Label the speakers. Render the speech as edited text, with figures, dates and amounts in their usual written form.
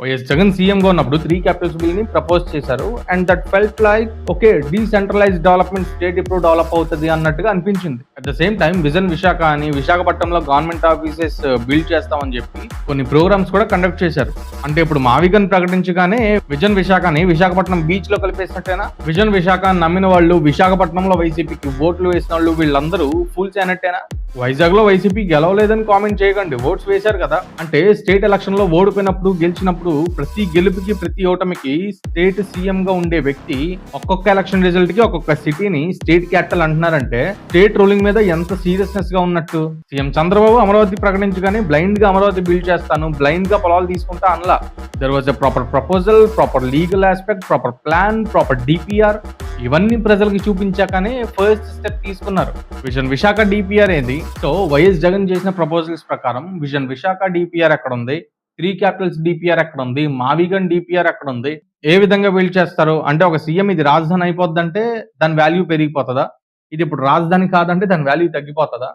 Speaker 1: YS Jagan సీఎంగా ఉన్నప్పుడు 3 Capitals బిల్‌ని propose చేశారు. And that felt like okay, decentralised development state ఇప్పుడు డెవలప్ అవుతది అన్నట్టుగా అనిపించింది. At the same time vision Visakha అని విశాఖపట్నంలో గవర్నమెంట్ ఆఫీసెస్ బిల్డ్ చేస్తామని చెప్పి కొన్ని ప్రోగ్రామ్స్ కూడా కండక్ట్ చేశారు. అంటే ఇప్పుడు మావిగన్ ప్రకటించగానే విజన్ విశాఖని విశాఖపట్నం బీచ్ లో కలిపేసినట్టేనా? విజన్ విశాఖ నమ్మిన వాళ్ళు, విశాఖపట్నంలో వైసీపీకి ఓట్లు వేసిన వాళ్ళు వీళ్ళందరూ ఫూల్స్ అయినట్టేనా? వైజాగ్ లో వైసీపీ గెలవలేదని కామెంట్ చేయకండి, ఓట్స్ వేశారు కదా. అంటే స్టేట్ ఎలక్షన్ లో ఓడిపోయినప్పుడు గెలిచినప్పుడు ప్రతి గెలుపుకి ప్రతి ఓటమికి స్టేట్ సీఎం గా ఉండే వ్యక్తి ఒక్కొక్క ఎలక్షన్ రిజల్ట్ కి ఒక్కొక్క సిటీని స్టేట్ క్యాపిటల్ అంటున్నారంటే స్టేట్ రూలింగ్ మీద ఎంత సీరియస్నెస్ గా ఉన్నట్టు. సీఎం చంద్రబాబు అమరావతి ప్రకటించగానే బ్లైండ్ గా అమరావతి బిల్డ్ చేస్తాను, బ్లైండ్ గా పొలాలు తీసుకుంటా అనలా. There was a proper proposal, proper legal aspect, proper plan, proper DPR. ఇవన్నీ ప్రజలకు చూపించాకనే ఫస్ట్ స్టెప్ తీసుకున్నారు. విజన్ విశాఖ డిపిఆర్ ఏంది? సో వైఎస్ జగన్ చేసిన ప్రపోజల్స్ ప్రకారం విజన్ విశాఖ డిపిఆర్ ఎక్కడ ఉంది, 3 క్యాపిటల్స్ డిపిఆర్ ఎక్కడ ఉంది, మావిగన్ డిపిఆర్ ఎక్కడ ఉంది, ఏ విధంగా బిల్డ్ చేస్తారు? అంటే ఒక సీఎం ఇది రాజధాని అయిపోద్దంటే దాని వాల్యూ పెరిగిపోతుందా? ఇది ఇప్పుడు రాజధాని కాదంటే దాని వాల్యూ తగ్గిపోతుందా?